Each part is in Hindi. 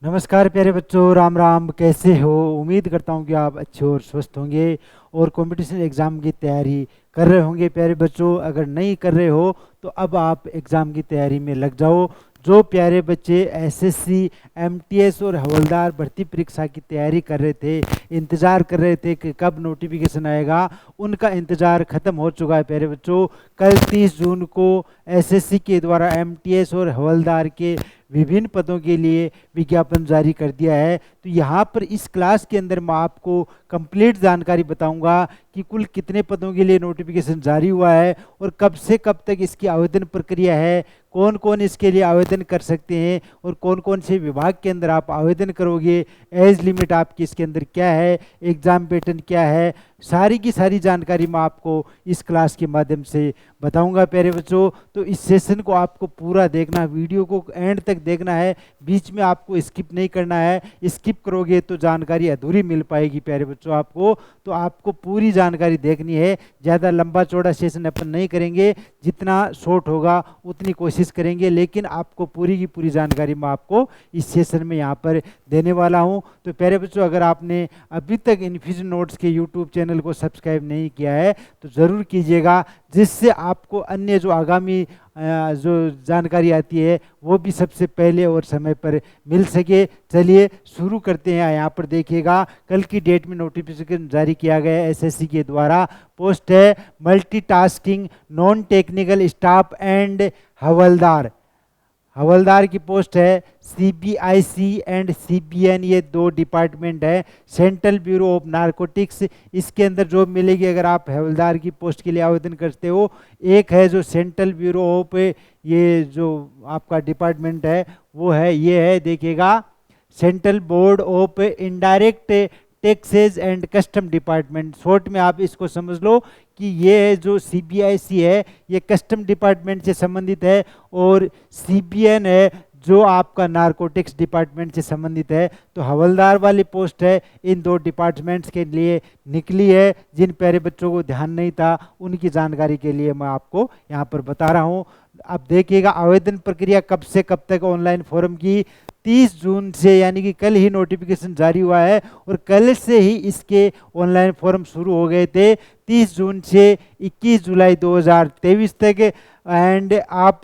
नमस्कार प्यारे बच्चों, राम राम। कैसे हो? उम्मीद करता हूँ कि आप अच्छे और स्वस्थ होंगे और कंपटीशन एग्ज़ाम की तैयारी कर रहे होंगे। प्यारे बच्चों, अगर नहीं कर रहे हो तो अब आप एग्ज़ाम की तैयारी में लग जाओ। जो प्यारे बच्चे एसएससी, एमटीएस और हवलदार भर्ती परीक्षा की तैयारी कर रहे थे, इंतज़ार कर रहे थे कि कब नोटिफिकेशन आएगा, उनका इंतज़ार ख़त्म हो चुका है। प्यारे बच्चों, कल 30 जून को एसएससी के द्वारा एमटीएस और हवलदार के विभिन्न पदों के लिए विज्ञापन जारी कर दिया है। तो यहाँ पर इस क्लास के अंदर मैं आपको कंप्लीट जानकारी बताऊंगा कि कुल कितने पदों के लिए नोटिफिकेशन जारी हुआ है और कब से कब तक इसकी आवेदन प्रक्रिया है, कौन कौन इसके लिए आवेदन कर सकते हैं और कौन कौन से विभाग के अंदर आप आवेदन करोगे, एज लिमिट आपकी इसके अंदर क्या है, एग्ज़ाम पैटर्न क्या है, सारी की सारी जानकारी मैं आपको इस क्लास के माध्यम से बताऊंगा। प्यारे बच्चों, तो इस सेशन को आपको पूरा देखना, वीडियो को एंड तक देखना है, बीच में आपको स्किप नहीं करना है। स्किप करोगे तो जानकारी अधूरी मिल पाएगी प्यारे बच्चों आपको। तो आपको पूरी जानकारी देखनी है। ज़्यादा लंबा चौड़ा सेशन अपन नहीं करेंगे, जितना शॉर्ट होगा उतनी कोशिश करेंगे, लेकिन आपको पूरी की पूरी जानकारी मैं आपको इस सेशन में यहाँ पर देने वाला हूँ। तो प्यारे बच्चों, अगर आपने अभी तक इन्फ्यूजन नोट्स के यूट्यूब चैनल को सब्सक्राइब नहीं किया है तो ज़रूर कीजिएगा, जिससे आपको अन्य जो आगामी जो जानकारी आती है वो भी सबसे पहले और समय पर मिल सके। चलिए शुरू करते हैं। यहाँ पर देखिएगा, कल की डेट में नोटिफिकेशन जारी किया गया है एसएससी के द्वारा। पोस्ट है multitasking non technical staff and havaldar. Havaldar की पोस्ट है सीबीआईसी एंड सीबीएन, ये दो डिपार्टमेंट है। सेंट्रल ब्यूरो ऑफ नारकोटिक्स, इसके अंदर जॉब मिलेगी अगर आप हवलदार की पोस्ट के लिए आवेदन करते हो। एक है जो सेंट्रल ब्यूरो ऑफ, ये जो आपका डिपार्टमेंट है वो है, ये है देखिएगा, central board of indirect taxes and custom department. Short में आप इसको समझ लो कि ये जो सीबीआईसी है ये कस्टम डिपार्टमेंट से संबंधित है और सीबीएन है जो आपका नारकोटिक्स डिपार्टमेंट से संबंधित है। तो हवलदार वाली पोस्ट है इन दो डिपार्टमेंट्स के लिए निकली है। जिन प्यारे बच्चों को ध्यान नहीं था उनकी जानकारी के लिए मैं आपको यहाँ पर बता रहा हूँ। अब देखिएगा, आवेदन प्रक्रिया कब से कब तक ऑनलाइन फॉर्म की, 30 जून से, यानी कि कल ही नोटिफिकेशन जारी हुआ है और कल से ही इसके ऑनलाइन फॉर्म शुरू हो गए थे। 30 जून से 21 जुलाई 2023 तक। एंड आप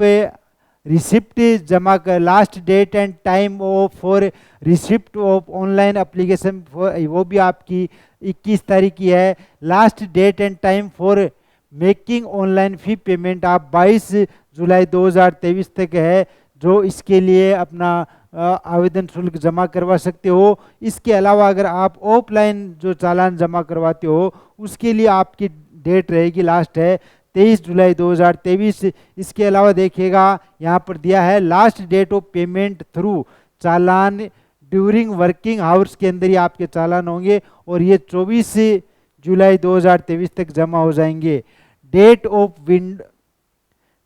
रिसिप्ट जमा कर, last date and time of for receipt of online application वो भी आपकी 21 तारीख की है। Last date and time for making online fee payment आप 22 जुलाई 2023 तक है, जो इसके लिए अपना आवेदन शुल्क जमा करवा सकते हो। इसके अलावा अगर आप ऑफलाइन जो चालान जमा करवाते हो उसके लिए आपकी डेट रहेगी, लास्ट है 23 जुलाई 2023। इसके अलावा देखिएगा यहाँ पर दिया है last date of payment through चालान ड्यूरिंग वर्किंग आवर्स के अंदर ही आपके चालान होंगे और ये 24 जुलाई 2023 तक जमा हो जाएंगे। Date of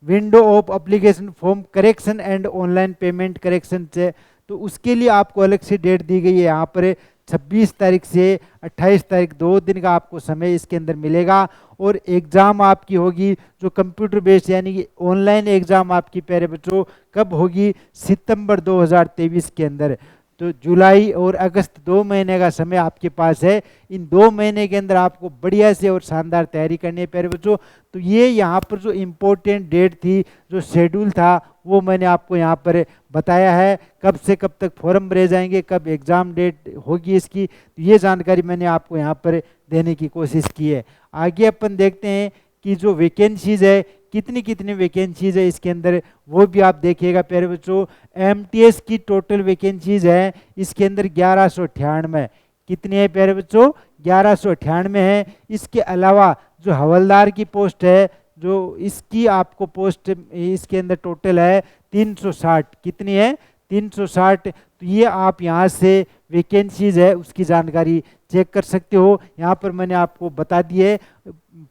window of application form correction and online payment correction से, तो उसके लिए आपको अलग से डेट दी गई है। यहाँ पर 26 तारीख से 28 तारीख 2 दिन का आपको समय इसके अंदर मिलेगा और एग्ज़ाम आपकी होगी जो कंप्यूटर बेस्ड, यानी कि ऑनलाइन एग्ज़ाम आपकी प्यारे बच्चों कब होगी, सितंबर 2023 के अंदर। तो जुलाई और अगस्त 2 महीने का समय आपके पास है। इन 2 महीने के अंदर आपको बढ़िया से और शानदार तैयारी करनी है प्यारे बच्चों। तो ये यहाँ पर जो इम्पोर्टेंट डेट थी, जो शेड्यूल था, वो मैंने आपको यहाँ पर बताया है। कब से कब तक फॉर्म भरे जाएंगे, कब एग्ज़ाम डेट होगी इसकी, तो ये जानकारी मैंने आपको यहाँ पर देने की कोशिश की है। आगे अपन देखते हैं कि जो वैकेंसीज है, कितनी कितनी वैकेंसीज है इसके अंदर, वो भी आप देखिएगा प्यारे बच्चों। एमटीएस की टोटल वैकेंसीज है इसके अंदर 1198। कितनी है प्यारे बच्चों? 1198 है। इसके अलावा जो हवलदार की पोस्ट है, जो इसकी आपको पोस्ट इसके अंदर टोटल है 360। कितनी है? 360। तो ये आप यहाँ से वैकेंसीज है उसकी जानकारी चेक कर सकते हो। यहाँ पर मैंने आपको बता दिए,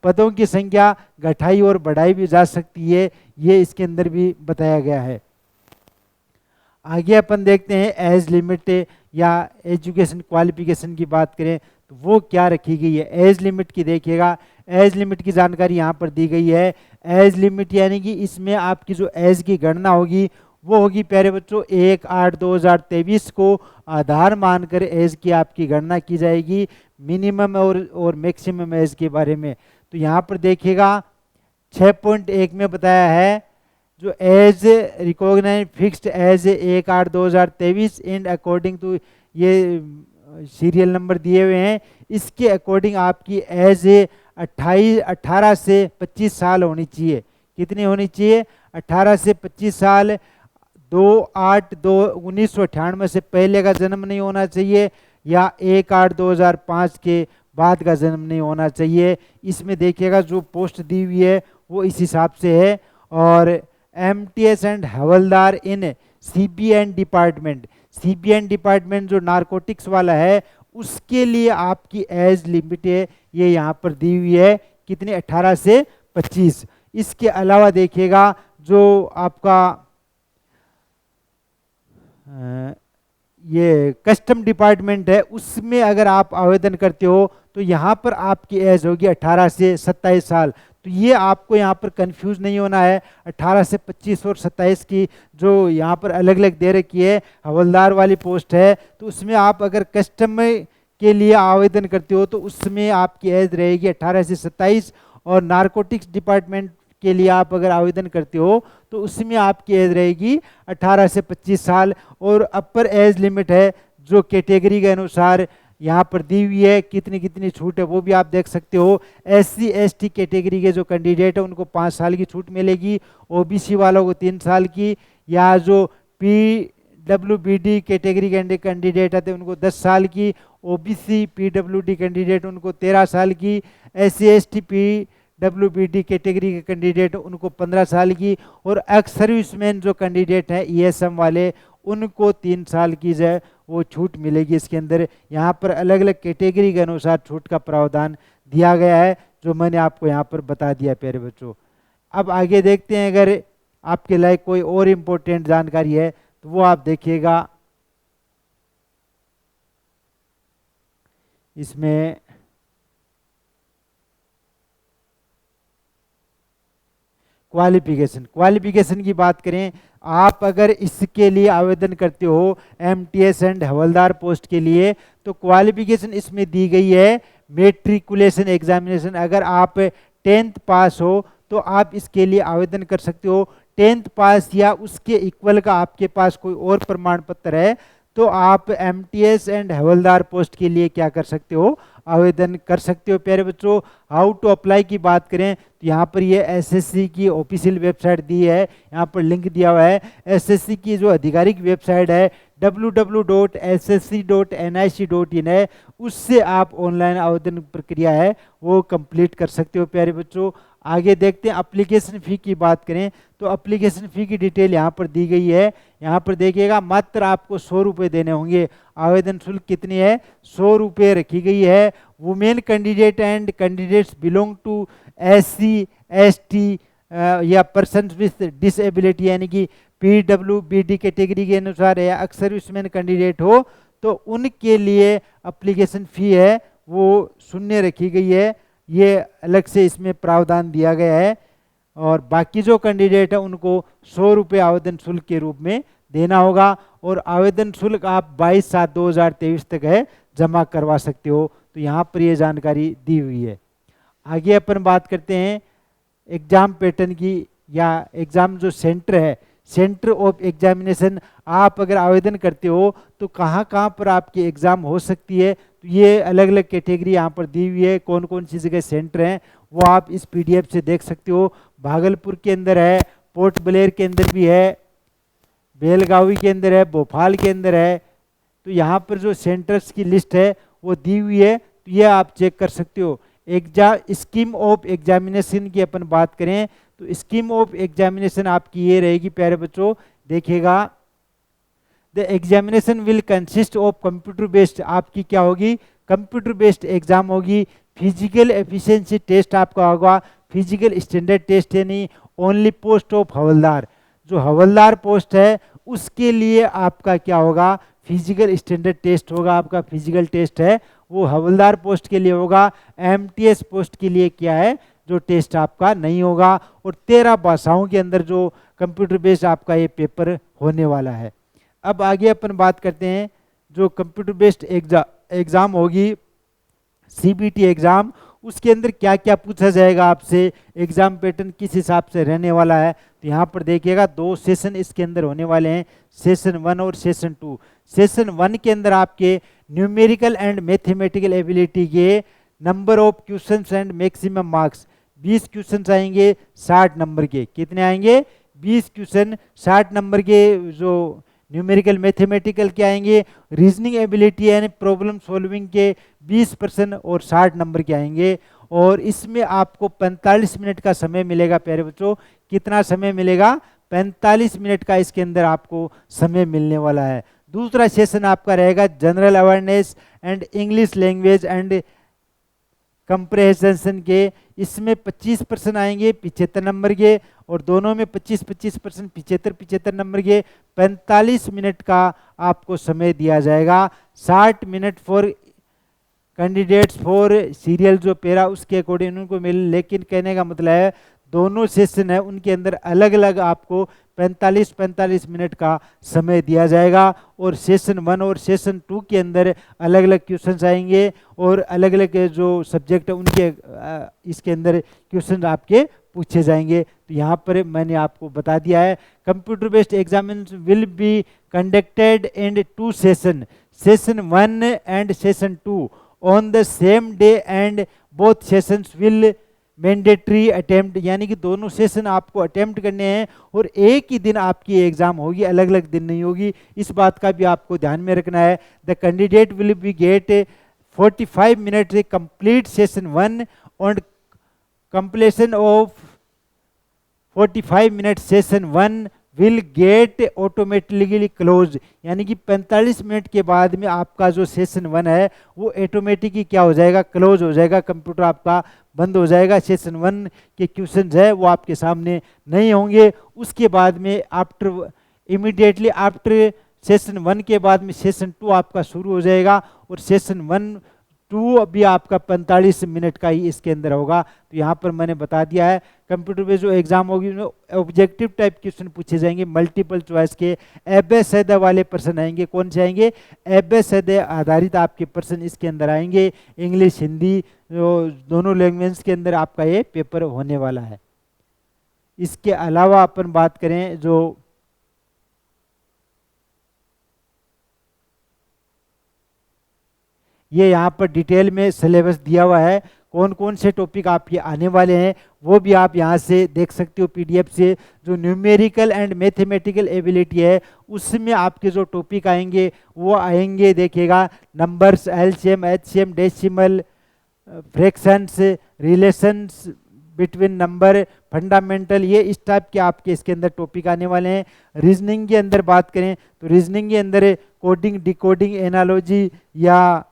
पदों की संख्या घटाई और बढ़ाई भी जा सकती है, ये इसके अंदर भी बताया गया है। आगे अपन देखते हैं एज लिमिट या एजुकेशन क्वालिफिकेशन की बात करें तो वो क्या रखी गई है। एज लिमिट की देखिएगा, एज लिमिट की जानकारी यहाँ पर दी गई है। एज लिमिट यानी कि इसमें आपकी जो एज की गणना होगी वो होगी प्यारे बच्चों 1/8/2023 को आधार मानकर एज की आपकी गणना की जाएगी, मिनिमम और मैक्सिमम एज के बारे में। तो यहाँ पर देखिएगा 6.1 में बताया है जो age recognise fixed age 1/8/2023 and according to ये सीरियल नंबर दिए हुए हैं, इसके अकॉर्डिंग आपकी एज 18 से 25 साल होनी चाहिए। कितनी होनी चाहिए? 18 से 25 साल। 2/8/1998 से पहले का जन्म नहीं होना चाहिए या 1/8/2005 के बाद का जन्म नहीं होना चाहिए। इसमें देखिएगा जो पोस्ट दी हुई है वो इस हिसाब से है। और MTS and havildar in CBN department, CBN department जो नारकोटिक्स वाला है उसके लिए आपकी एज लिमिट है ये यहाँ पर दी हुई है, कितनी? 18 से 25। इसके अलावा देखिएगा जो आपका ये कस्टम डिपार्टमेंट है उसमें अगर आप आवेदन करते हो तो यहाँ पर आपकी एज होगी 18 से 27 साल। तो ये आपको यहाँ पर कंफ्यूज नहीं होना है, 18 से 25 और 27 की जो यहाँ पर अलग अलग दे रखी है हवलदार वाली पोस्ट है, तो उसमें आप अगर कस्टम के लिए आवेदन करते हो तो उसमें आपकी एज रहेगी 18 से 27। और नारकोटिक्स डिपार्टमेंट के लिए आप अगर आवेदन करते हो तो उसमें आपकी एज रहेगी 18 से 25 साल। और अपर एज लिमिट है जो कैटेगरी के अनुसार यहाँ पर दी हुई है, कितनी कितनी छूट है वो भी आप देख सकते हो। SC ST कैटेगरी के जो कैंडिडेट है उनको 5 साल की छूट मिलेगी, OBC वालों को 3 साल की, या जो PWBD कैटेगरी के कैंडिडेट आते हैं उनको 10 साल की, OBC PWD कैंडिडेट उनको 13 साल की, SC ST PWBD कैटेगरी के कैंडिडेट उनको 15 साल की, और एक्स सर्विसमैन जो कैंडिडेट हैं ESM वाले उनको 3 साल की जो वो छूट मिलेगी। इसके अंदर यहाँ पर अलग अलग कैटेगरी के अनुसार छूट का प्रावधान दिया गया है जो मैंने आपको यहाँ पर बता दिया प्यारे बच्चों। अब आगे देखते हैं, अगर आपके लायक कोई और इम्पोर्टेंट जानकारी है तो वो आप देखिएगा। इसमें क्वालिफिकेशन की बात करें, आप अगर इसके लिए आवेदन करते हो एमटीएस एंड हवलदार पोस्ट के लिए तो क्वालिफिकेशन इसमें दी गई है मेट्रिकुलेशन एग्जामिनेशन। अगर आप 10th पास हो तो आप इसके लिए आवेदन कर सकते हो। 10th पास या उसके इक्वल का आपके पास कोई और प्रमाण पत्र है तो आप एमटीएस एंड हवलदार पोस्ट के लिए क्या कर सकते हो? आवेदन कर सकते हो प्यारे बच्चों। हाउ टू अप्लाई की बात करें तो यहाँ पर ये एसएससी की ऑफिशियल वेबसाइट दी है, यहाँ पर लिंक दिया हुआ है। एसएससी की जो आधिकारिक वेबसाइट है www.ssc.nic.in है, उससे आप ऑनलाइन आवेदन प्रक्रिया है वो कंप्लीट कर सकते हो प्यारे बच्चों। आगे देखते हैं एप्लीकेशन फ़ी की बात करें तो एप्लीकेशन फ़ी की डिटेल यहाँ पर दी गई है। यहाँ पर देखिएगा मात्र आपको 100 रुपये देने होंगे। आवेदन शुल्क कितनी है? 100 रुपये रखी गई है। Women candidate and candidates belong to SC ST या पर्सन विथ डिसेबिलिटी यानी कि PWBD कैटेगरी के अनुसार या एक्स सर्विसमैन कैंडिडेट हो तो उनके लिए एप्लीकेशन फ़ी है वो शून्य रखी गई है, ये अलग से इसमें प्रावधान दिया गया है। और बाकी जो कैंडिडेट है उनको 100 रुपये आवेदन शुल्क के रूप में देना होगा। और आवेदन शुल्क आप 22/7/2023 तक है जमा करवा सकते हो। तो यहाँ पर ये जानकारी दी हुई है। आगे अपन बात करते हैं एग्ज़ाम पैटर्न की या एग्ज़ाम जो सेंटर है, सेंटर ऑफ एग्जामिनेशन। आप अगर आवेदन करते हो तो कहाँ कहाँ पर आपकी एग्ज़ाम हो सकती है, तो ये अलग अलग कैटेगरी यहाँ पर दी हुई है, कौन कौन सी जगह सेंटर हैं वो आप इस PDF से देख सकते हो। भागलपुर के अंदर है, पोर्ट ब्लेयर के अंदर भी है, बेलगावी के अंदर है, भोपाल के अंदर है। तो यहाँ पर जो सेंटर्स की लिस्ट है वो दी हुई है, तो ये आप चेक कर सकते हो। स्कीम ऑफ एग्जामिनेशन की अपन बात करें तो स्कीम ऑफ एग्जामिनेशन आपकी ये रहेगी प्यारे बच्चों, देखिएगा। The examination will consist of computer based, आपकी क्या होगी? कंप्यूटर बेस्ड एग्जाम होगी। फिजिकल एफिशिएंसी टेस्ट आपका होगा, फिजिकल स्टैंडर्ड टेस्ट यानी ओनली पोस्ट ऑफ हवलदार, जो हवलदार पोस्ट है उसके लिए आपका क्या होगा? फिजिकल स्टैंडर्ड टेस्ट होगा। आपका फिजिकल टेस्ट है वो हवलदार पोस्ट के लिए होगा। एमटीएस पोस्ट के लिए क्या है? जो टेस्ट आपका नहीं होगा। और 13 भाषाओं के अंदर जो कंप्यूटर बेस्ड आपका ये पेपर होने वाला है। अब आगे अपन बात करते हैं जो कंप्यूटर बेस्ड एग्ज़ाम होगी, सीबीटी एग्ज़ाम, उसके अंदर क्या क्या पूछा जाएगा आपसे, एग्ज़ाम पैटर्न किस हिसाब से रहने वाला है। तो यहाँ पर देखिएगा 2 सेशन इसके अंदर होने वाले हैं, सेशन 1 और सेशन 2। सेशन 1 के अंदर आपके न्यूमेरिकल एंड मैथमेटिकल एबिलिटी के number of questions and maximum marks 20 questions आएंगे 60 नंबर के। कितने आएंगे? 20 क्वेश्चन 60 नंबर के। जो न्यूमेरिकल मैथमेटिकल के आएंगे, रीजनिंग एबिलिटी यानी प्रॉब्लम सॉल्विंग के 20% और 60 नंबर के आएंगे। और इसमें आपको 45 मिनट का समय मिलेगा प्यारे बच्चों। कितना समय मिलेगा? 45 मिनट का इसके अंदर आपको समय मिलने वाला है। दूसरा सेशन आपका रहेगा general awareness and English language and comprehension के। इसमें 25% आएंगे 75 नंबर के, और दोनों में 25% 75 नंबर के। 45 मिनट का आपको समय दिया जाएगा। 60 minute for candidates for serial जो पैरा उसके अकॉर्डिंग उनको मिले। लेकिन कहने का मतलब है दोनों सेशन है उनके अंदर अलग अलग आपको 45 मिनट का समय दिया जाएगा। और सेशन 1 और सेशन 2 के अंदर अलग अलग क्वेश्चंस आएंगे और अलग अलग जो सब्जेक्ट है उनके इसके अंदर क्वेश्चन आपके पूछे जाएंगे। तो यहाँ पर मैंने आपको बता दिया है computer based examination will be conducted in 2 session, session 1 and session 2 on the same day and both sessions will mandatory attempt, यानी कि दोनों सेशन आपको अटेम्प्ट करने हैं और एक ही दिन आपकी एग्जाम होगी, अलग अलग दिन नहीं होगी। इस बात का भी आपको ध्यान में रखना है। The candidate will be get 45 minute complete session 1 और completion of 45 minute session 1 will get automatically close, यानी कि 45 मिनट के बाद में आपका जो सेशन 1 है वो ऑटोमेटिकली क्या हो जाएगा? क्लोज हो जाएगा, कंप्यूटर आपका बंद हो जाएगा। सेशन 1 के क्वेश्चंस है वो आपके सामने नहीं होंगे। उसके बाद में आफ्टर इमीडिएटली आफ्टर सेशन 1 के बाद में सेशन 2 आपका शुरू हो जाएगा और सेशन 1 2 अभी आपका 45 मिनट का ही इसके अंदर होगा। तो यहाँ पर मैंने बता दिया है कंप्यूटर पे जो एग्जाम होगी उसमें ऑब्जेक्टिव टाइप क्वेश्चन पूछे जाएंगे, मल्टीपल चॉइस के एबेसद वाले प्रश्न आएंगे। कौन से आएंगे? एबेसद आधारित आपके प्रश्न इसके अंदर आएंगे। इंग्लिश हिंदी दोनों लैंग्वेज के अंदर आपका ये पेपर होने वाला है। इसके अलावा अपन बात करें जो ये यहाँ पर डिटेल में सिलेबस दिया हुआ है, कौन कौन से टॉपिक आपके आने वाले हैं वो भी आप यहाँ से देख सकते हो पीडीएफ से। जो न्यूमेरिकल एंड मैथमेटिकल एबिलिटी है उसमें आपके जो टॉपिक आएंगे वो आएंगे, देखिएगा numbers, LCM, HCM, decimal, fractions, relations between number, fundamental, ये इस टाइप के आपके इसके अंदर टॉपिक आने वाले हैं। रीजनिंग के अंदर बात करें तो रीजनिंग के अंदर कोडिंग, डिकोडिंग, एनालॉजी या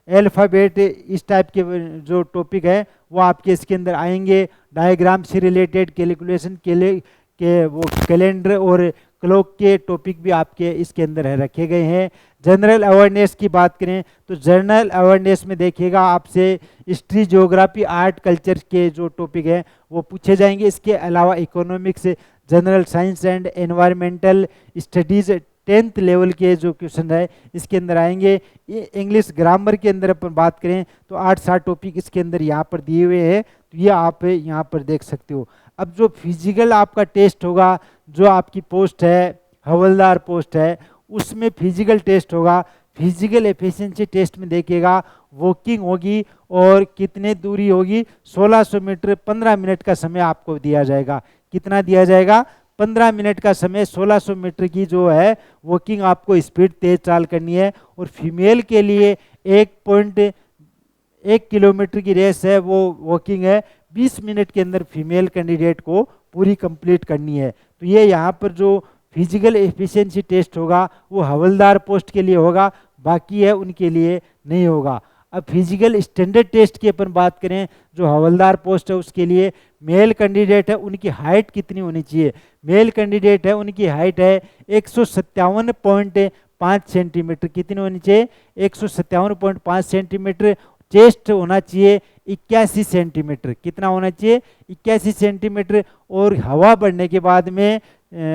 अल्फ़ाबेट, इस टाइप के जो टॉपिक है वो आपके इसके अंदर आएंगे। डायग्राम से रिलेटेड कैलकुलेशन के वो कैलेंडर और क्लॉक के टॉपिक भी आपके इसके अंदर है रखे गए हैं। जनरल अवेयरनेस की बात करें तो जनरल अवेयरनेस में देखिएगा आपसे हिस्ट्री, ज्योग्राफी, आर्ट, कल्चर के जो टॉपिक हैं वो पूछे जाएंगे। इसके अलावा economics, general science and environmental studies 10th level के जो क्वेश्चन है इसके अंदर आएंगे। इंग्लिश ग्रामर के अंदर अपन बात करें तो 8-7 टॉपिक इसके अंदर यहाँ पर दिए हुए हैं, तो ये आप यहाँ पर देख सकते हो। अब जो फिजिकल आपका टेस्ट होगा, जो आपकी पोस्ट है हवलदार पोस्ट है उसमें फिजिकल टेस्ट होगा। फिजिकल एफिशिएंसी टेस्ट में देखिएगा वॉकिंग होगी और कितने दूरी होगी 1600 मीटर, 15 मिनट का समय आपको दिया जाएगा। कितना दिया जाएगा? 15 मिनट का समय। 1600 मीटर की जो है वॉकिंग आपको स्पीड तेज चाल करनी है। और फीमेल के लिए 1.1 किलोमीटर की रेस है वो वॉकिंग है, 20 मिनट के अंदर फीमेल कैंडिडेट को पूरी कंप्लीट करनी है। तो ये यहाँ पर जो फिजिकल एफिशिएंसी टेस्ट होगा वो हवलदार पोस्ट के लिए होगा, बाकी है उनके लिए नहीं होगा। अब फिजिकल स्टैंडर्ड टेस्ट की अपन बात करें, जो हवलदार पोस्ट है उसके लिए मेल कैंडिडेट है उनकी हाइट कितनी होनी चाहिए? मेल कैंडिडेट है उनकी हाइट है 157.5 सेंटीमीटर। कितनी होनी चाहिए? 157.5 सेंटीमीटर। चेस्ट होना चाहिए 81 सेंटीमीटर। कितना होना चाहिए? 81 सेंटीमीटर। और हवा बढ़ने के बाद में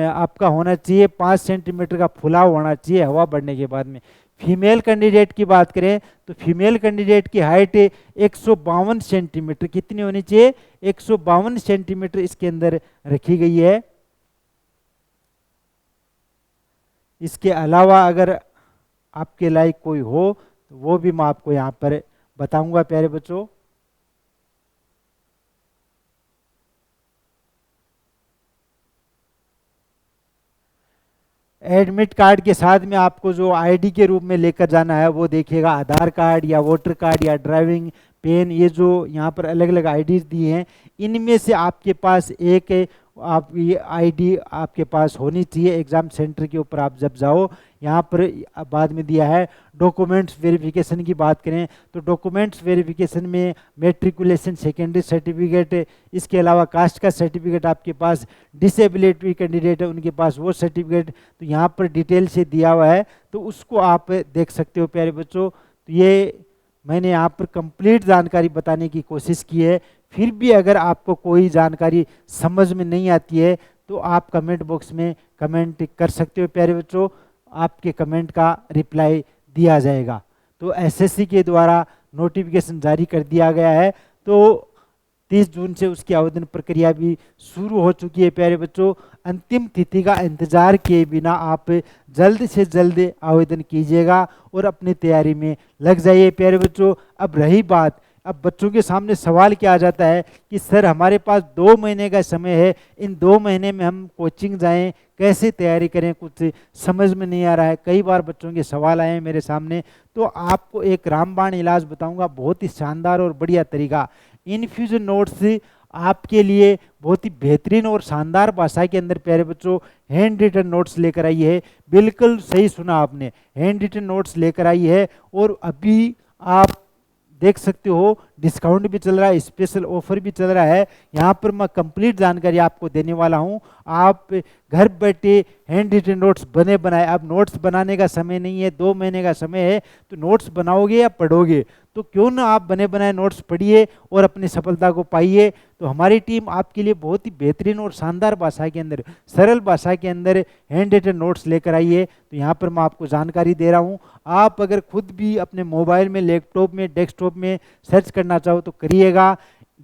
आपका होना चाहिए 5 सेंटीमीटर का फुलाव होना चाहिए हवा बढ़ने के बाद में। फीमेल कैंडिडेट की बात करें तो फीमेल कैंडिडेट की हाइट 152 सेंटीमीटर कितनी होनी चाहिए? 152 सेंटीमीटर इसके अंदर रखी गई है। इसके अलावा अगर आपके लायक कोई हो तो वो भी मैं आपको यहाँ पर बताऊंगा प्यारे बच्चों। एडमिट कार्ड के साथ में आपको जो आईडी के रूप में लेकर जाना है वो देखिएगा आधार कार्ड या वोटर कार्ड या ड्राइविंग पेन, ये जो यहाँ पर अलग अलग आईडीज दी हैं इनमें से आपके पास एक आप ये आईडी आपके पास होनी चाहिए। एग्ज़ाम सेंटर के ऊपर आप जब जाओ यहाँ पर बाद में दिया है डॉक्यूमेंट्स वेरिफिकेशन की बात करें तो डॉक्यूमेंट्स वेरिफिकेशन में मैट्रिकुलेशन सेकेंडरी सर्टिफिकेट, इसके अलावा कास्ट का सर्टिफिकेट आपके पास, डिसेबिलिटी कैंडिडेट है उनके पास वो सर्टिफिकेट तो यहाँ पर डिटेल से दिया हुआ है तो उसको आप देख सकते हो प्यारे बच्चों। तो ये मैंने यहाँ पर कंप्लीट जानकारी बताने की कोशिश की है। फिर भी अगर आपको कोई जानकारी समझ में नहीं आती है तो आप कमेंट बॉक्स में कमेंट कर सकते हो प्यारे बच्चों, आपके कमेंट का रिप्लाई दिया जाएगा। तो एसएससी के द्वारा नोटिफिकेशन जारी कर दिया गया है तो 30 जून से उसकी आवेदन प्रक्रिया भी शुरू हो चुकी है प्यारे बच्चों। अंतिम तिथि का इंतजार किए बिना आप जल्द से जल्द आवेदन कीजिएगा और अपनी तैयारी में लग जाइए प्यारे बच्चों। अब रही बात, अब बच्चों के सामने सवाल क्या आ जाता है कि सर हमारे पास 2 महीने का समय है, इन 2 महीने में हम कोचिंग जाएं, कैसे तैयारी करें, कुछ समझ में नहीं आ रहा है। कई बार बच्चों के सवाल आए हैं मेरे सामने, तो आपको एक रामबाण इलाज बताऊंगा, बहुत ही शानदार और बढ़िया तरीका। इन्फ्यूजन नोट्स आपके लिए बहुत ही बेहतरीन और शानदार भाषा के अंदर प्यारे बच्चों हैंड रिटन नोट्स लेकर आई है। बिल्कुल सही सुना आपने, हैंड रिटन नोट्स लेकर आई है। और अभी आप देख सकते हो डिस्काउंट भी चल रहा है, स्पेशल ऑफर भी चल रहा है। यहाँ पर मैं कंप्लीट जानकारी आपको देने वाला हूँ। आप घर बैठे हैंड रिटन नोट्स बने बनाए, अब नोट्स बनाने का समय नहीं है, 2 महीने का समय है, तो नोट्स बनाओगे या पढ़ोगे, तो क्यों ना आप बने बनाए नोट्स पढ़िए और अपनी सफलता को पाइए। तो हमारी टीम आपके लिए बहुत ही बेहतरीन और शानदार भाषा के अंदर, सरल भाषा के अंदर हैंड रिटन नोट्स लेकर आई है। तो यहाँ पर मैं आपको जानकारी दे रहा हूँ। आप अगर खुद भी अपने मोबाइल में, लैपटॉप में, डेस्कटॉप में सर्च करना चाहो तो करिएगा,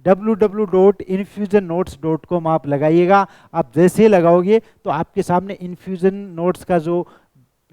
www.infusionnotes.com आप लगाइएगा। आप जैसे लगाओगे तो आपके सामने इन्फ्यूजन नोट्स का जो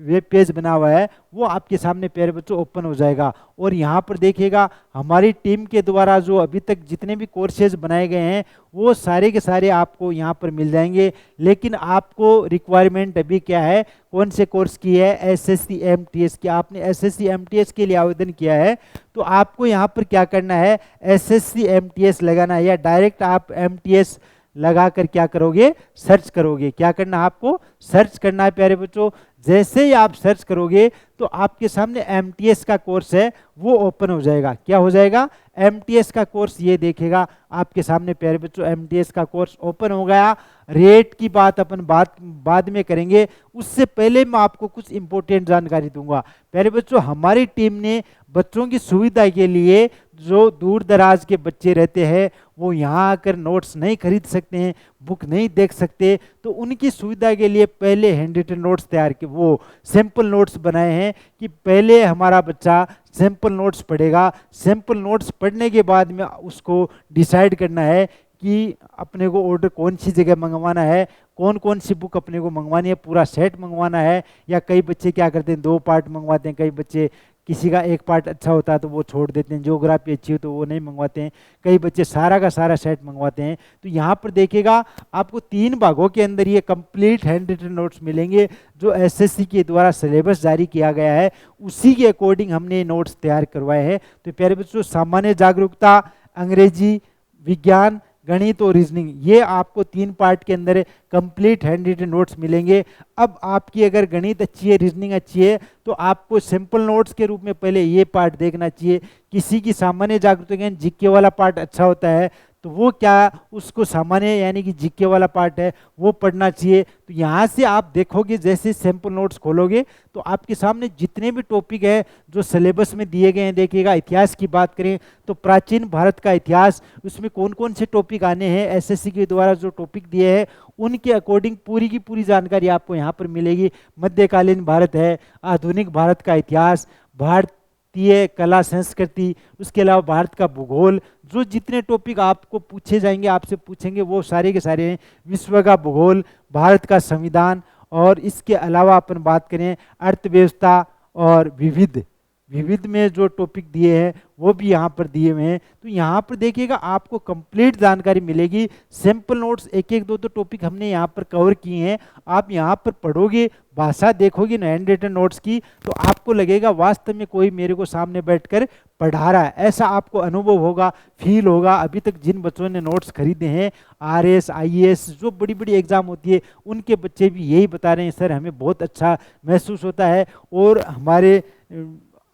वेब पेज बना हुआ है वो आपके सामने प्यारे बच्चों ओपन हो जाएगा। और यहाँ पर देखिएगा हमारी टीम के द्वारा जो अभी तक जितने भी कोर्सेज बनाए गए हैं वो सारे के सारे आपको यहाँ पर मिल जाएंगे। लेकिन आपको रिक्वायरमेंट अभी क्या है, कौन से कोर्स की है? एसएससी एमटीएस की। आपने एसएससी एमटीएस के लिए आवेदन किया है तो आपको यहाँ पर क्या करना है, एसएससी एमटीएस लगाना है, या डायरेक्ट आप एमटीएस लगा कर क्या करोगे, सर्च करोगे। क्या करना है, आपको सर्च करना है प्यारे बच्चों। जैसे ही आप सर्च करोगे तो आपके सामने एमटीएस का कोर्स है वो ओपन हो जाएगा। क्या हो जाएगा? एमटीएस का कोर्स, ये देखेगा आपके सामने प्यारे बच्चों एमटीएस का कोर्स ओपन हो गया। रेट की बात अपन बाद में करेंगे, उससे पहले मैं आपको कुछ इंपॉर्टेंट जानकारी दूंगा प्यारे बच्चों। हमारी टीम ने बच्चों की सुविधा के लिए, जो दूर दराज के बच्चे रहते हैं वो यहाँ आकर नोट्स नहीं खरीद सकते हैं, बुक नहीं देख सकते, तो उनकी सुविधा के लिए पहले हैंड रिटन नोट्स तैयार किए, वो सैंपल नोट्स बनाए हैं कि पहले हमारा बच्चा सैंपल नोट्स पढ़ेगा। सैंपल नोट्स पढ़ने के बाद में उसको डिसाइड करना है कि अपने को ऑर्डर कौन सी जगह मंगवाना है, कौन कौन सी बुक अपने को मंगवानी है, पूरा सेट मंगवाना है, या कई बच्चे क्या करते हैं 2 पार्ट मंगवाते हैं, कई बच्चे किसी का एक पार्ट अच्छा होता है तो वो छोड़ देते हैं, ज्योग्राफी अच्छी हो तो वो नहीं मंगवाते हैं, कई बच्चे सारा का सारा सेट मंगवाते हैं। तो यहाँ पर देखिएगा आपको 3 भागों के अंदर ये कंप्लीट हैंड रिटन नोट्स मिलेंगे जो एसएससी के द्वारा सिलेबस जारी किया गया है, उसी के अकॉर्डिंग हमने नोट्स तैयार करवाए हैं। तो प्यारे बच्चों, सामान्य जागरूकता, अंग्रेजी, विज्ञान, गणित और रीजनिंग, ये आपको 3 पार्ट के अंदर कंप्लीट हैंड रिटन नोट्स मिलेंगे। अब आपकी अगर गणित अच्छी है, रीजनिंग अच्छी है, तो आपको सिंपल नोट्स के रूप में पहले ये पार्ट देखना चाहिए। किसी की सामान्य जागरूकता जीके वाला पार्ट अच्छा होता है तो वो क्या, उसको सामान्य यानी कि जीके वाला पार्ट है वो पढ़ना चाहिए। तो यहाँ से आप देखोगे जैसे सैम्पल नोट्स खोलोगे तो आपके सामने जितने भी टॉपिक है जो सिलेबस में दिए गए हैं, देखिएगा इतिहास की बात करें तो प्राचीन भारत का इतिहास, उसमें कौन कौन से टॉपिक आने हैं, एसएससी के द्वारा जो टॉपिक दिए हैं उनके अकॉर्डिंग पूरी की पूरी जानकारी आपको यहाँ पर मिलेगी। मध्यकालीन भारत है, आधुनिक भारत का इतिहास, भारतीय कला संस्कृति, उसके अलावा भारत का भूगोल, जो जितने टॉपिक आपको पूछे जाएंगे, आपसे पूछेंगे वो सारे के सारे हैं। विश्व का भूगोल, भारत का संविधान, और इसके अलावा अपन बात करें अर्थव्यवस्था और विविध, विविध में जो टॉपिक दिए हैं वो भी यहाँ पर दिए हुए हैं। तो यहाँ पर देखिएगा आपको कंप्लीट जानकारी मिलेगी। सैंपल नोट्स एक एक दो दो टॉपिक हमने यहाँ पर कवर किए हैं, आप यहाँ पर पढ़ोगे, भाषा देखोगे ना हैंड रिटन नोट्स की, तो आपको लगेगा वास्तव में कोई मेरे को सामने बैठकर पढ़ा रहा है, ऐसा आपको अनुभव होगा, फील होगा। अभी तक जिन बच्चों ने नोट्स खरीदे हैं आरएस आईएएस जो बड़ी बड़ी एग्जाम होती है उनके बच्चे भी यही बता रहे हैं, सर हमें बहुत अच्छा महसूस होता है और हमारे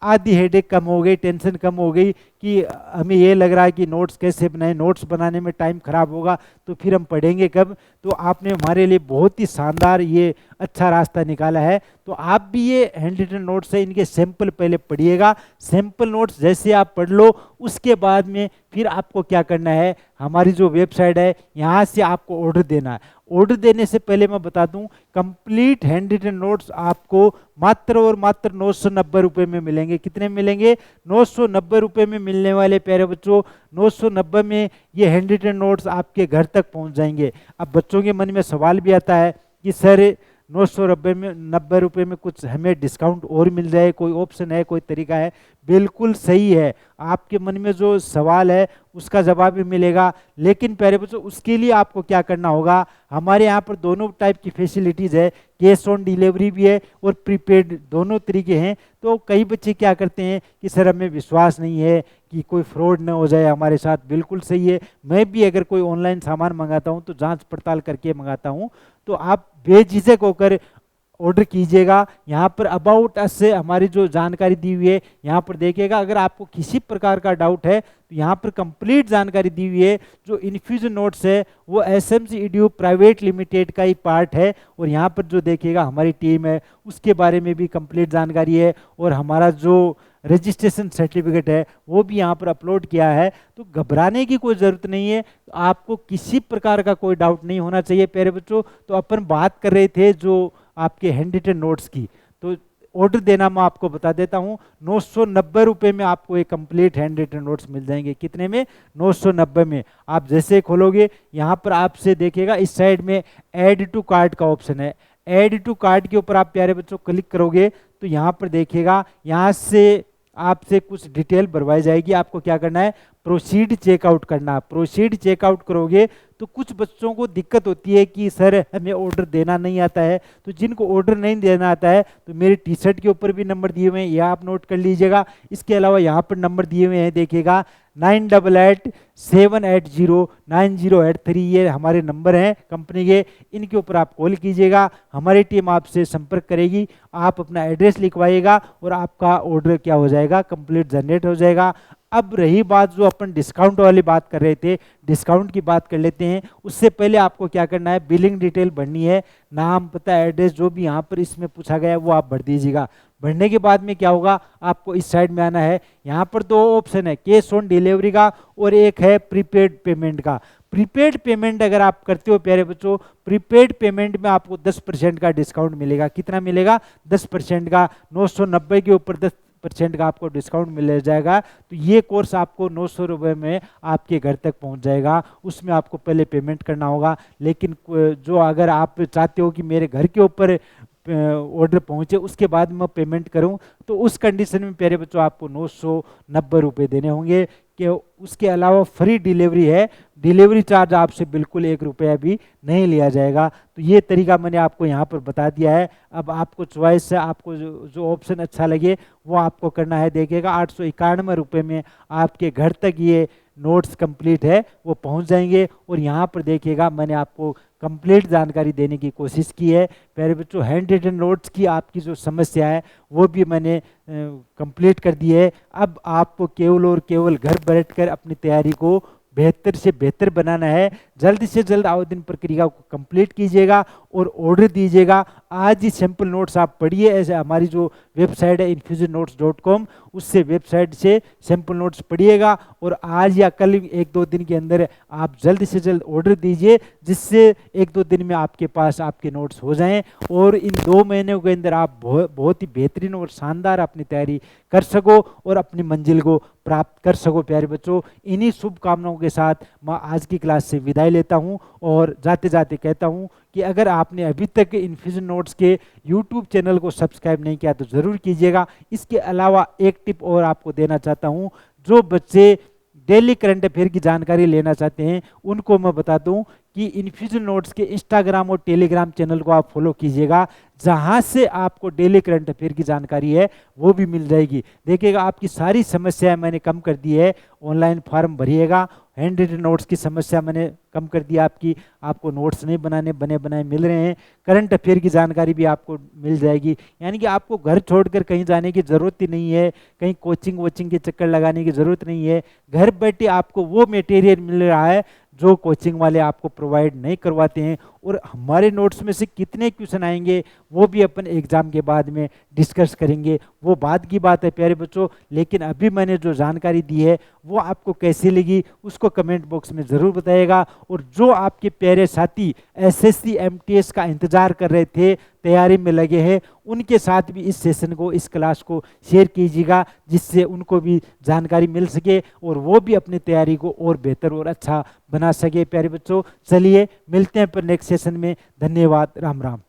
आधी हेडेक कम हो गई, टेंशन कम हो गई कि हमें ये लग रहा है कि नोट्स कैसे बनाएं, नोट्स बनाने में टाइम खराब होगा तो फिर हम पढ़ेंगे कब। तो आपने हमारे लिए बहुत ही शानदार ये अच्छा रास्ता निकाला है। तो आप भी ये हैंड रिटन नोट्स है इनके सैंपल पहले पढ़िएगा। सैंपल नोट्स जैसे आप पढ़ लो उसके बाद में फिर आपको क्या करना है, हमारी जो वेबसाइट है यहाँ से आपको ऑर्डर देना है। ऑर्डर देने से पहले मैं बता दूं कंप्लीट हैंड रिटन नोट्स आपको मात्र और मात्र 990 रुपये में मिलेंगे। कितने मिलेंगे? 990 रुपये में मिलने वाले प्यारे बच्चों, 990 में ये हैंड रिटन नोट्स आपके घर तक पहुंच जाएंगे। अब बच्चों के मन में सवाल भी आता है कि सर 990 रुपये में कुछ हमें डिस्काउंट और मिल जाए, कोई ऑप्शन है, कोई तरीका है? बिल्कुल सही है, आपके मन में जो सवाल है उसका जवाब भी मिलेगा। लेकिन प्यारे बच्चों उसके लिए आपको क्या करना होगा, हमारे यहाँ पर दोनों टाइप की फैसिलिटीज़ है, कैश ऑन डिलीवरी भी है और प्रीपेड, दोनों तरीके हैं। तो कई बच्चे क्या करते हैं कि सर हमें विश्वास नहीं है कि कोई फ्रॉड ना हो जाए हमारे साथ। बिल्कुल सही है, मैं भी अगर कोई ऑनलाइन सामान मंगाता हूँ तो जांच पड़ताल करके मंगाता हूँ। तो आप बेझिझक होकर ऑर्डर कीजिएगा। यहाँ पर अबाउट अस से हमारी जो जानकारी दी हुई है यहाँ पर देखिएगा। अगर आपको किसी प्रकार का डाउट है तो यहाँ पर कंप्लीट जानकारी दी हुई है। जो इन्फ्यूजन नोट्स है वो एसएमसी एडू प्राइवेट लिमिटेड का ही पार्ट है और यहाँ पर जो देखिएगा हमारी टीम है उसके बारे में भी कंप्लीट जानकारी है और हमारा जो रजिस्ट्रेशन सर्टिफिकेट है वो भी यहाँ पर अपलोड किया है। तो घबराने की कोई ज़रूरत नहीं है, आपको किसी प्रकार का कोई डाउट नहीं होना चाहिए प्यारे बच्चों। तो अपन बात कर रहे थे जो आपके हैंड रिटन नोट्स की, तो ऑर्डर देना मैं आपको बता देता हूँ। 990 रुपये में आपको एक कंप्लीट हैंड रिटन नोट्स मिल जाएंगे। कितने में? 990 में। आप जैसे खोलोगे यहाँ पर आपसे देखिएगा इस साइड में ऐड टू कार्ट का ऑप्शन है। ऐड टू कार्ट के ऊपर आप प्यारे बच्चों क्लिक करोगे तो यहाँ पर देखिएगा यहाँ से आपसे कुछ डिटेल भरवाई जाएगी। आपको क्या करना है, प्रोसीड चेकआउट करना। प्रोसीड चेकआउट करोगे तो कुछ बच्चों को दिक्कत होती है कि सर हमें ऑर्डर देना नहीं आता है। तो जिनको ऑर्डर नहीं देना आता है तो मेरी टी शर्ट के ऊपर भी नंबर दिए हुए हैं, यह आप नोट कर लीजिएगा। इसके अलावा यहाँ पर नंबर दिए हुए हैं देखिएगा 9887809083, ये हमारे नंबर हैं कंपनी के। इनके ऊपर आप कॉल कीजिएगा, हमारी टीम आपसे संपर्क करेगी। आप अपना एड्रेस लिखवाइएगा और आपका ऑर्डर क्या हो जाएगा, कंप्लीट जनरेट हो जाएगा। अब रही बात जो अपन डिस्काउंट वाली बात कर रहे थे, डिस्काउंट की बात कर लेते हैं। उससे पहले आपको क्या करना है, बिलिंग डिटेल भरनी है, नाम पता एड्रेस जो भी यहाँ पर इसमें पूछा गया है वो आप भर दीजिएगा। भरने के बाद में क्या होगा, आपको इस साइड में आना है। यहाँ पर दो ऑप्शन है, कैश ऑन डिलीवरी का और एक है प्रीपेड पेमेंट का। प्रीपेड पेमेंट अगर आप करते हो प्यारे बच्चों, प्रीपेड पेमेंट में आपको 10% का डिस्काउंट मिलेगा। कितना मिलेगा? 10% का। 990 के ऊपर 10% का आपको डिस्काउंट मिल जाएगा। तो ये कोर्स आपको 900 रुपये में आपके घर तक पहुंच जाएगा। उसमें आपको पहले पेमेंट करना होगा। लेकिन जो अगर आप चाहते हो कि मेरे घर के ऊपर ऑर्डर पहुंचे उसके बाद मैं पेमेंट करूं, तो उस कंडीशन में प्यारे बच्चों आपको 990 रुपये देने होंगे। कि उसके अलावा फ्री डिलीवरी है, डिलीवरी चार्ज आपसे बिल्कुल 1 रुपया भी नहीं लिया जाएगा। तो ये तरीका मैंने आपको यहाँ पर बता दिया है। अब आपको चॉइस है, आपको जो ऑप्शन अच्छा लगे वो आपको करना है। देखिएगा 891 रुपये में आपके घर तक ये नोट्स कंप्लीट है वो पहुंच जाएंगे। और यहाँ पर देखिएगा मैंने आपको कंप्लीट जानकारी देने की कोशिश की है प्यारे बच्चों। हैंड रिटन नोट्स की आपकी जो समस्या है वो भी मैंने कंप्लीट कर दी है। अब आपको केवल और केवल घर बैठकर अपनी तैयारी को बेहतर से बेहतर बनाना है। जल्द से जल्द आवेदन प्रक्रिया को कंप्लीट कीजिएगा और ऑर्डर दीजिएगा। आज ही सैंपल नोट्स आप पढ़िए, ऐसे हमारी जो वेबसाइट है infusionnotes.com, उससे वेबसाइट से सैंपल नोट्स पढ़िएगा और आज या कल 1-2 दिन के अंदर आप जल्द से जल्द ऑर्डर दीजिए, जिससे 1-2 दिन में आपके पास आपके नोट्स हो जाएं और इन 2 महीनों के अंदर आप बहुत ही बेहतरीन और शानदार अपनी तैयारी कर सको और अपनी मंजिल को प्राप्त कर सको। प्यारे बच्चों, इन्हीं शुभकामनाओं के साथ मैं आज की क्लास से विदाई लेता हूं और जाते जाते कहता हूं कि अगर आपने अभी तक इन्फ्यूजन नोट्स के यूट्यूब चैनल को सब्सक्राइब नहीं किया तो ज़रूर कीजिएगा। इसके अलावा एक टिप और आपको देना चाहता हूं, जो बच्चे डेली करंट अफेयर की जानकारी लेना चाहते हैं उनको मैं बता दूं कि इन्फ्यूजन नोट्स के इंस्टाग्राम और टेलीग्राम चैनल को आप फॉलो कीजिएगा, जहां से आपको डेली करंट अफेयर की जानकारी है वो भी मिल जाएगी। देखिएगा, आपकी सारी समस्याएं मैंने कम कर दी है। ऑनलाइन फॉर्म भरिएगा, हैंड रिटन नोट्स की समस्या मैंने कम कर दी आपकी, आपको नोट्स नहीं बनाने बने बनाए मिल रहे हैं। करंट अफेयर की जानकारी भी आपको मिल जाएगी, यानी कि आपको घर छोड़कर कहीं जाने की ज़रूरत ही नहीं है, कहीं कोचिंग वोचिंग के चक्कर लगाने की ज़रूरत नहीं है। घर बैठे आपको वो मटेरियल मिल रहा है जो कोचिंग वाले आपको प्रोवाइड नहीं करवाते हैं। और हमारे नोट्स में से कितने क्वेश्चन आएंगे वो भी अपन एग्जाम के बाद में डिस्कस करेंगे, वो बाद की बात है प्यारे बच्चों। लेकिन अभी मैंने जो जानकारी दी है वो आपको कैसी लगी उसको कमेंट बॉक्स में ज़रूर बताइएगा। और जो आपके प्यारे साथी एसएससी एमटीएस का इंतज़ार कर रहे थे, तैयारी में लगे हैं, उनके साथ भी इस सेशन को, इस क्लास को शेयर कीजिएगा, जिससे उनको भी जानकारी मिल सके और वो भी अपनी तैयारी को और बेहतर और अच्छा बना सके। प्यारे बच्चों, चलिए मिलते हैं पर नेक्स्ट सेशन में। धन्यवाद, राम राम।